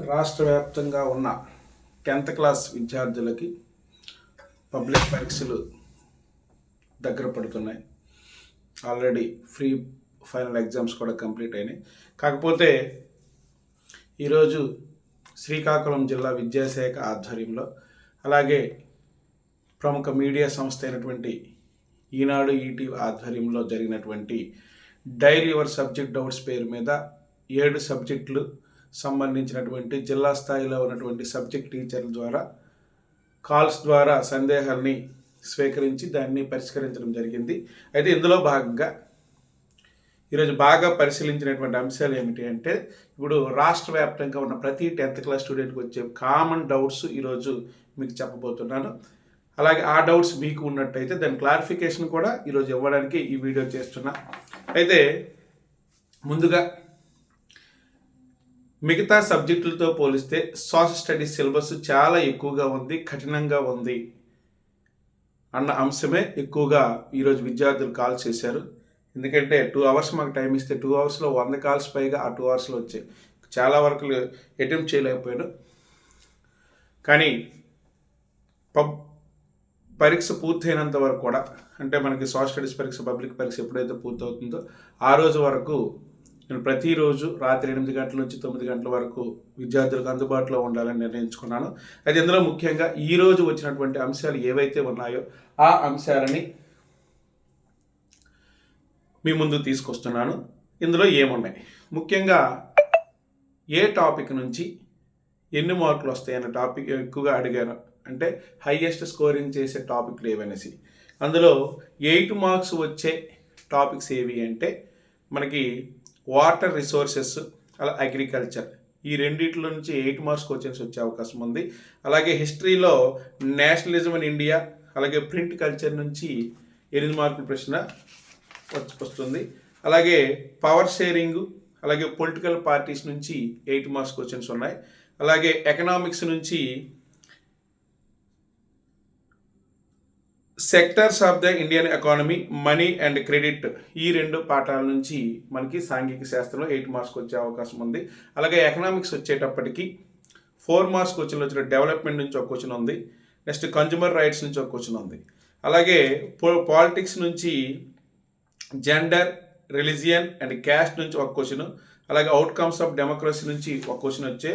రాష్ట్ర వ్యాప్తంగా ఉన్న 10th క్లాస్ విద్యార్థులకి పబ్లిక్ పరీక్షలు దగ్గర పడుతున్నాయి. ఆల్రెడీ ఫైనల్ ఎగ్జామ్స్ కూడా కంప్లీట్ అయినాయి. కాకపోతే ఈరోజు శ్రీకాకుళం జిల్లా విద్యాశాఖ ఆధ్వర్యంలో, అలాగే ప్రముఖ మీడియా సంస్థ అయినటువంటి ఈనాడు ఈటీవీ ఆధ్వర్యంలో జరిగినటువంటి డైలీ యువర్ సబ్జెక్ట్ డౌట్స్ పేరు మీద 7 సబ్జెక్టులు సంబంధించినటువంటి జిల్లా స్థాయిలో ఉన్నటువంటి సబ్జెక్ట్ టీచర్ల ద్వారా కాల్స్ ద్వారా సందేహాల్ని స్వీకరించి దాన్ని పరిష్కరించడం జరిగింది. అయితే ఇందులో భాగంగా ఈరోజు బాగా పరిశీలించినటువంటి అంశాలు ఏమిటి అంటే, ఇప్పుడు రాష్ట్ర వ్యాప్తంగా ఉన్న ప్రతి 10th క్లాస్ స్టూడెంట్కి వచ్చే కామన్ డౌట్స్ ఈరోజు మీకు చెప్పబోతున్నాను. అలాగే ఆ డౌట్స్ మీకు ఉన్నట్టయితే దాని క్లారిఫికేషన్ కూడా ఈరోజు ఇవ్వడానికి ఈ వీడియో చేస్తున్నా. అయితే ముందుగా మిగతా సబ్జెక్టులతో పోలిస్తే సోషల్ స్టడీస్ సిలబస్ చాలా ఎక్కువగా ఉంది, కఠినంగా ఉంది అన్న అంశమే ఎక్కువగా ఈరోజు విద్యార్థులు కాల్ చేశారు. ఎందుకంటే 2 hours మాకు టైం ఇస్తే 2 hours 100 calls పైగా ఆ 2 hours వచ్చాయి. చాలా వరకు అటెంప్ట్ చేయలేకపోయాను. కానీ పరీక్ష పూర్తయినంత వరకు కూడా, అంటే మనకి సోషల్ స్టడీస్ పరీక్ష, పబ్లిక్ పరీక్ష ఎప్పుడైతే పూర్తవుతుందో ఆ రోజు వరకు నేను ప్రతిరోజు రాత్రి 8 గంటల నుంచి 9 గంటల వరకు విద్యార్థులకు అందుబాటులో ఉండాలని నిర్ణయించుకున్నాను. అయితే ఇందులో ముఖ్యంగా ఈరోజు వచ్చినటువంటి అంశాలు ఏవైతే ఉన్నాయో ఆ అంశాలని మీ ముందు తీసుకొస్తున్నాను. ఇందులో ఏమున్నాయి, ముఖ్యంగా ఏ టాపిక్ నుంచి ఎన్ని మార్కులు వస్తాయన్న టాపిక్ ఎక్కువగా అడిగాను. అంటే హైయెస్ట్ స్కోరింగ్ చేసే టాపిక్లు ఏవనేసి. అందులో 8 marks వచ్చే టాపిక్స్ ఏవి అంటే మనకి వాటర్ రిసోర్సెస్, అలా అగ్రికల్చర్, ఈ రెండిట్లో నుంచి 8 marks క్వశ్చన్స్ వచ్చే అవకాశం ఉంది. అలాగే హిస్టరీలో నేషనలిజం ఇన్ ఇండియా, అలాగే ప్రింట్ కల్చర్ నుంచి 8 మార్కుల ప్రశ్న వస్తుంది. అలాగే పవర్ షేరింగ్, అలాగే పొలిటికల్ పార్టీస్ నుంచి 8 marks క్వశ్చన్స్ ఉన్నాయి. అలాగే ఎకనామిక్స్ నుంచి sectors of the Indian economy, money and credit, ఈ 2 పాఠాల నుంచి మనకి సాంఘిక శాస్త్రంలో 8 marks వచ్చే అవకాశం ఉంది. అలాగే ఎకనామిక్స్ వచ్చేటప్పటికి 4 marks క్వశ్చన్లు వచ్చిన డెవలప్మెంట్ నుంచి ఒక క్వశ్చన్ ఉంది. నెక్స్ట్ కన్జ్యూమర్ రైట్స్ నుంచి ఒక క్వశ్చన్ ఉంది. అలాగే పాలిటిక్స్ నుంచి జెండర్, రిలీజియన్ అండ్ క్యాస్ట్ నుంచి ఒక క్వశ్చన్. అలాగే అవుట్కమ్స్ ఆఫ్ డెమోక్రసీ నుంచి ఒక క్వశ్చన్ వచ్చే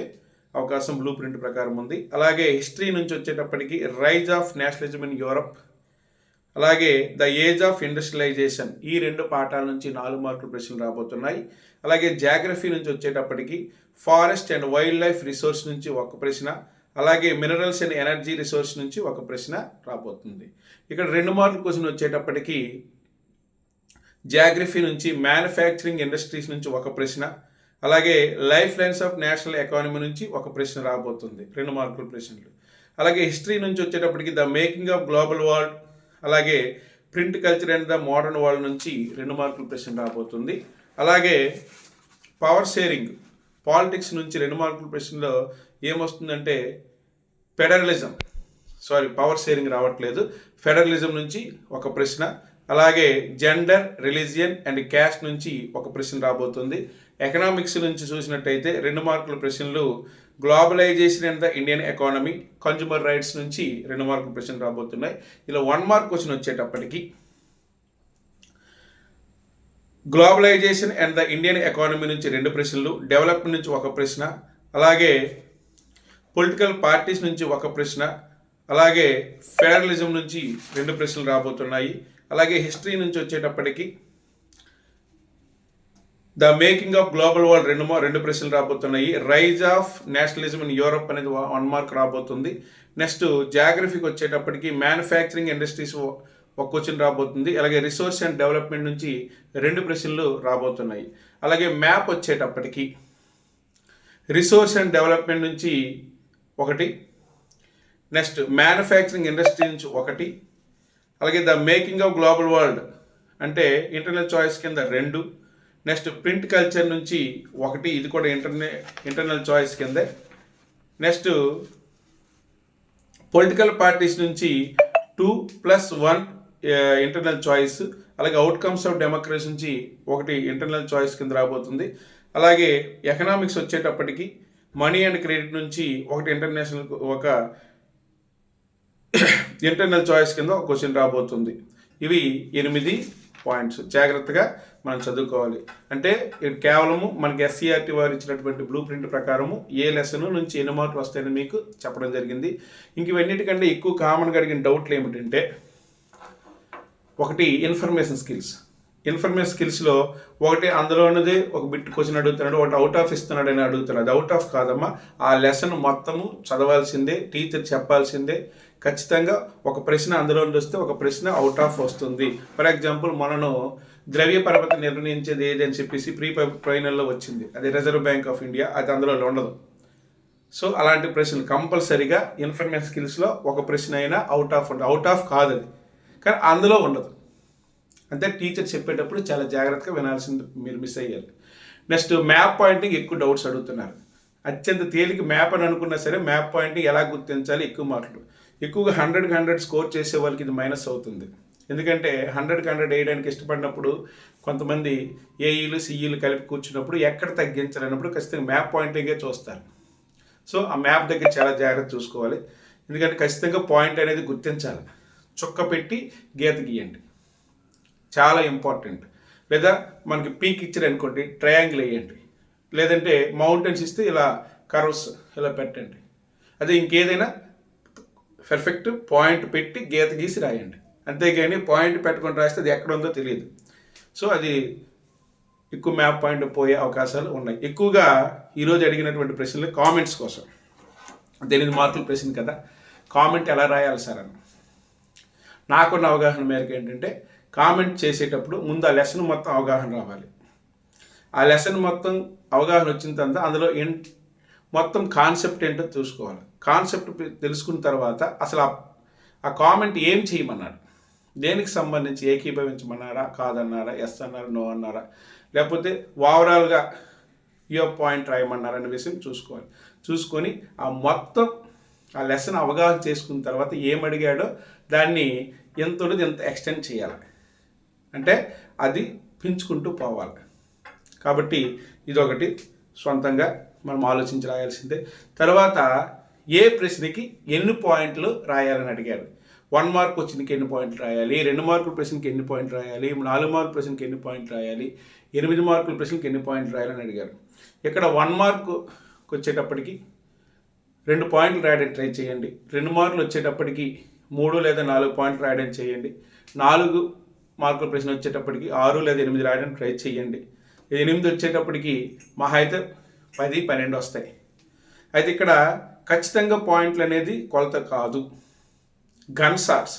అవకాశం బ్లూ ప్రింట్ ప్రకారం ఉంది. అలాగే హిస్టరీ నుంచి వచ్చేటప్పటికి rise of nationalism in Europe, అలాగే ద ఏజ్ ఆఫ్ ఇండస్ట్రియలైజేషన్, ఈ 2 పాఠాల నుంచి 4 మార్కుల ప్రశ్నలు రాబోతున్నాయి. అలాగే జాగ్రఫీ నుంచి వచ్చేటప్పటికి forest and wild life resource నుంచి ఒక ప్రశ్న, అలాగే మినరల్స్ అండ్ ఎనర్జీ రిసోర్స్ నుంచి ఒక ప్రశ్న రాబోతుంది. ఇక్కడ 2 మార్కుల క్వశ్చన్ వచ్చేటప్పటికి జాగ్రఫీ నుంచి మ్యానుఫ్యాక్చరింగ్ ఇండస్ట్రీస్ నుంచి ఒక ప్రశ్న, అలాగే life lines of national economy నుంచి ఒక ప్రశ్న రాబోతుంది, 2 మార్కుల ప్రశ్నలు. అలాగే హిస్టరీ నుంచి వచ్చేటప్పటికి the making of global world, అలాగే print culture and the modern world నుంచి 2 మార్కుల ప్రశ్న రాబోతుంది. అలాగే పవర్ షేరింగ్, పాలిటిక్స్ నుంచి 2 మార్కుల ప్రశ్నలో ఏమొస్తుందంటే పవర్ షేరింగ్ రావట్లేదు, ఫెడరలిజం నుంచి ఒక ప్రశ్న. అలాగే జెండర్, రిలీజియన్ అండ్ క్యాస్ట్ నుంచి ఒక ప్రశ్న రాబోతుంది. ఎకనామిక్స్ నుంచి చూసినట్టయితే 2 మార్కుల ప్రశ్నలు globalisation and the Indian economy, consumer rights నుంచి 2 మార్కుల ప్రశ్నలు రాబోతున్నాయి. ఇలా 1 mark క్వశ్చన్ వచ్చేటప్పటికి globalisation and the Indian economy నుంచి 2 ప్రశ్నలు, డెవలప్మెంట్ నుంచి ఒక ప్రశ్న, అలాగే పొలిటికల్ పార్టీస్ నుంచి ఒక ప్రశ్న, అలాగే ఫెడరలిజం నుంచి 2 ప్రశ్నలు రాబోతున్నాయి. అలాగే హిస్టరీ నుంచి వచ్చేటప్పటికి the making of global world 2 ప్రశ్నలు రాబోతున్నాయి. Rise of nationalism in Europe అనేది 1 mark రాబోతుంది. నెక్స్ట్ జాగ్రఫీకి వచ్చేటప్పటికి మ్యానుఫ్యాక్చరింగ్ ఇండస్ట్రీస్ ఒక క్వశ్చన్ రాబోతుంది. అలాగే రిసోర్స్ అండ్ డెవలప్మెంట్ నుంచి 2 ప్రశ్నలు రాబోతున్నాయి. అలాగే మ్యాప్ వచ్చేటప్పటికి రిసోర్స్ అండ్ డెవలప్మెంట్ నుంచి 1, నెక్స్ట్ మ్యానుఫ్యాక్చరింగ్ ఇండస్ట్రీ నుంచి 1, అలాగే the making of global world అంటే ఇంటర్నల్ చాయిస్ కింద 2, నెక్స్ట్ ప్రింట్ కల్చర్ నుంచి 1, ఇది కూడా ఇంటర్నల్ చాయిస్ కిందే. నెక్స్ట్ పొలిటికల్ పార్టీస్ నుంచి 2+1 ఇంటర్నల్ చాయిస్, అలాగే అవుట్కమ్స్ ఆఫ్ డెమోక్రసీ నుంచి 1 ఇంటర్నల్ చాయిస్ కింద రాబోతుంది. అలాగే ఎకనామిక్స్ వచ్చేటప్పటికి మనీ అండ్ క్రెడిట్ నుంచి ఒక ఇంటర్నల్ చాయిస్ కింద ఒక క్వశ్చన్ రాబోతుంది. ఇవి 8 పాయింట్స్ జాగ్రత్తగా మనం చదువుకోవాలి. అంటే ఇది కేవలము మనకి ఎస్సీఆర్టీ వారు ఇచ్చినటువంటి బ్లూ ప్రింట్ ప్రకారము ఏ లెసన్ నుంచి ఎన్ని మార్కులు వస్తాయని మీకు చెప్పడం జరిగింది. ఇంక ఇవన్నిటికంటే ఎక్కువ కామన్గా అడిగిన డౌట్లు ఏమిటంటే, ఒకటి ఇన్ఫర్మేషన్ స్కిల్స్లో ఒకటి అందులోనిదే ఒక బిట్ క్వశ్చన్ అడుగుతున్నాడు, ఒకటి అవుట్ ఆఫ్ ఇస్తున్నాడు అని అడుగుతున్నాడు. అది అవుట్ ఆఫ్ కాదమ్మా, ఆ లెసన్ మొత్తము చదవాల్సిందే, టీచర్ చెప్పాల్సిందే. ఖచ్చితంగా ఒక ప్రశ్న అందులో వస్తే ఒక ప్రశ్న అవుట్ ఆఫ్ వస్తుంది. ఫర్ ఎగ్జాంపుల్ మనను ద్రవ్య పరపతి నిర్ణయించేది ఏది అని చెప్పేసి ప్రీ ఫైనల్లో వచ్చింది, అది రిజర్వ్ బ్యాంక్ ఆఫ్ ఇండియా, అది అందులో ఉండదు. సో అలాంటి ప్రశ్నలు కంపల్సరీగా ఇన్ఫర్మేషన్ స్కిల్స్లో ఒక ప్రశ్న అయినా అవుట్ ఆఫ్ కాదు అది, కానీ అందులో ఉండదు. అంటే టీచర్ చెప్పేటప్పుడు చాలా జాగ్రత్తగా వినాల్సింది, మీరు మిస్ అయ్యారు. నెక్స్ట్ మ్యాప్ పాయింటింగ్ ఎక్కువ డౌట్స్ అడుగుతున్నారు. అత్యంత తేలిక మ్యాప్ అని అనుకున్నా సరే మ్యాప్ పాయింటింగ్ ఎలా గుర్తించాలి, ఎక్కువ మార్కులు. ఎక్కువగా 100కి 100 స్కోర్ చేసే వాళ్ళకి ఇది మైనస్ అవుతుంది. ఎందుకంటే 100కి 100 వేయడానికి ఇష్టపడినప్పుడు కొంతమంది ఏఈలు సిఈలు కలిపి కూర్చున్నప్పుడు ఎక్కడ తగ్గించాలన్నప్పుడు ఖచ్చితంగా మ్యాప్ పాయింటింగే చూస్తారు. సో ఆ మ్యాప్ దగ్గర చాలా జాగ్రత్త చూసుకోవాలి. ఎందుకంటే ఖచ్చితంగా పాయింట్ అనేది గుర్తించాలి. చుక్క పెట్టి గీత గీయండి, చాలా ఇంపార్టెంట్. లేదా మనకి పీక్ ఇచ్చారు అనుకోండి, ట్రయాంగిల్ వేయండి. లేదంటే మౌంటైన్స్ ఇస్తే ఇలా కర్వ్స్ ఇలా పెట్టండి. అదే ఇంకేదైనా పర్ఫెక్ట్ పాయింట్ పెట్టి గీత గీసి రాయండి. అంతేగాని పాయింట్ పెట్టుకొని రాస్తే అది ఎక్కడ ఉందో తెలియదు. సో అది ఎక్కువ మ్యాప్ పాయింట్ పోయే అవకాశాలు ఉన్నాయి. ఎక్కువగా ఈరోజు అడిగినటువంటి ప్రశ్నలు కామెంట్స్ కోసం. 8 మార్కుల ప్రశ్న కదా, కామెంట్ ఎలా రాయాలి సార్ అని నాకున్న అవగాహన మేరకు ఏంటంటే, కామెంట్ చేసేటప్పుడు ముందు ఆ లెసన్ మొత్తం అవగాహన రావాలి. ఆ లెసన్ మొత్తం అవగాహన వచ్చిన తర్వాత అందులో మొత్తం కాన్సెప్ట్ ఏంటో చూసుకోవాలి. కాన్సెప్ట్ తెలుసుకున్న తర్వాత అసలు ఆ కామెంట్ ఏం చేయమన్నాడు, దేనికి సంబంధించి ఏకీభవించమన్నారా, కాదన్నారా, ఎస్ అన్నారా, నో అన్నారా, లేకపోతే ఓవరాల్గా ఏ పాయింట్ రాయమన్నారా అనే విషయం చూసుకోవాలి. చూసుకొని ఆ మొత్తం ఆ లెసన్ అవగాహన చేసుకున్న తర్వాత ఏమడిగాడో దాన్ని ఎంత ఉన్నది ఎంత ఎక్స్టెండ్ చేయాలి, అంటే అది పెంచుకుంటూ పోవాలి. కాబట్టి ఇదొకటి సొంతంగా మనం ఆలోచించి రాయాల్సిందే. తర్వాత ఏ ప్రశ్నకి ఎన్ని పాయింట్లు రాయాలని అడిగారు. 1 మార్క్ వచ్చినకి ఎన్ని పాయింట్లు రాయాలి, 2 మార్కుల ప్రశ్నకి ఎన్ని పాయింట్లు రాయాలి, 4 మార్కుల ప్రశ్నకి ఎన్ని పాయింట్లు రాయాలి, 8 మార్కుల ప్రశ్నకి ఎన్ని పాయింట్లు రాయాలని అడిగారు. ఇక్కడ 1 మార్కు వచ్చేటప్పటికి 2 పాయింట్లు రాయడానికి ట్రై చేయండి. 2 మార్కులు వచ్చేటప్పటికి 3 లేదా 4 పాయింట్లు రాయడానికి చేయండి. 4 మార్కుల ప్రశ్న వచ్చేటప్పటికి 6 లేదా 8 రాయడానికి ట్రై చేయండి. 8 వచ్చేటప్పటికి మహా అయితే 10, 12 వస్తాయి. అయితే ఇక్కడ ఖచ్చితంగా పాయింట్లు అనేది కొలత కాదు. గన్ షాట్స్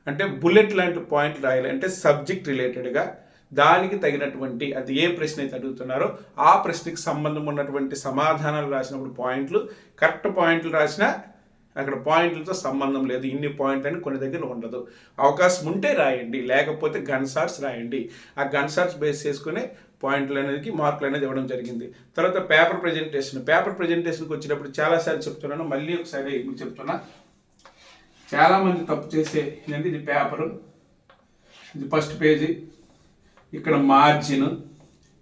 అంటే బుల్లెట్ లాంటి పాయింట్లు రాయాలి. అంటే సబ్జెక్ట్ రిలేటెడ్గా దానికి తగినటువంటి, అది ఏ ప్రశ్న అయితే అడుగుతున్నారో ఆ ప్రశ్నకి సంబంధం ఉన్నటువంటి సమాధానాలు రాసినప్పుడు పాయింట్లు, కరెక్ట్ పాయింట్లు రాసినా అక్కడ పాయింట్లతో సంబంధం లేదు, ఇన్ని పాయింట్లు అని కొన్ని దగ్గర ఉండదు. అవకాశం ఉంటే రాయండి, లేకపోతే గన్ షాట్స్ రాయండి. ఆ గన్ షాట్స్ బేస్ చేసుకునే పాయింట్లు అనేది మార్కులు అనేది ఇవ్వడం జరిగింది. తర్వాత పేపర్ ప్రజెంటేషన్కి వచ్చినప్పుడు చాలాసార్లు చెప్తున్నాను, మళ్ళీ ఒకసారి మీకు చెప్తున్నా. చాలామంది తప్పు చేసే ఇది పేపరు, ఇది ఫస్ట్ పేజీ, ఇక్కడ మార్జిన్,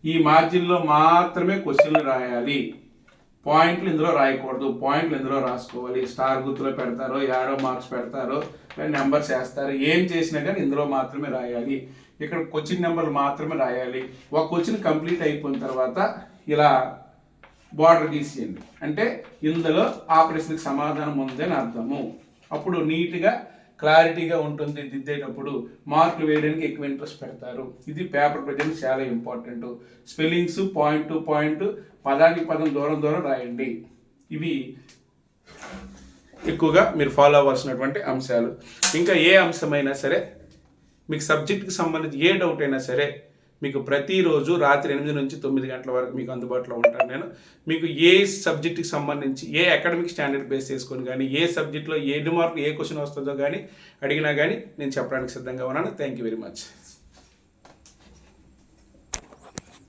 ఈ మార్జిన్లో మాత్రమే క్వశ్చన్లు రాయాలి, పాయింట్లు ఇందులో రాయకూడదు. పాయింట్లు ఇందులో రాసుకోవాలి. స్టార్ గుర్తులో పెడతారో, యారో మార్క్స్ పెడతారో, నెంబర్స్ వేస్తారు, ఏం చేసినా కానీ ఇందులో మాత్రమే రాయాలి. ఇక్కడ క్వశ్చన్ నెంబర్లు మాత్రమే రాయాలి. ఒక క్వశ్చన్ కంప్లీట్ అయిపోయిన తర్వాత ఇలా బార్డర్ గీసేయండి, అంటే ఇందులో ఆ ప్రశ్నకు సమాధానం ఉందని అర్థము. అప్పుడు నీట్గా క్లారిటీగా ఉంటుంది. దిద్దేటప్పుడు మార్కులు వేయడానికి ఎక్కువ ఇంట్రెస్ట్ పెడతారు. ఇది పేపర్ ప్రజెంట్ చాలా important. Spellings point to point, పదానికి పదం దూరం రాయండి. ఇవి ఎక్కువగా మీరు ఫాలో అవ్వాల్సినటువంటి అంశాలు. ఇంకా ఏ అంశమైనా సరే, మీకు సబ్జెక్ట్కి సంబంధించి ఏ డౌట్ అయినా సరే, మీకు ప్రతిరోజు రాత్రి 8 నుంచి 9 గంటల వరకు మీకు అందుబాటులో ఉంటాను నేను. మీకు ఏ సబ్జెక్ట్కి సంబంధించి ఏ అకాడమిక్ స్టాండర్డ్ బేస్ చేసుకొని కానీ, ఏ సబ్జెక్ట్లో ఏ మార్కు ఏ క్వశ్చన్ వస్తుందో కానీ అడిగినా కానీ నేను చెప్పడానికి సిద్ధంగా ఉన్నాను. Thank you very much.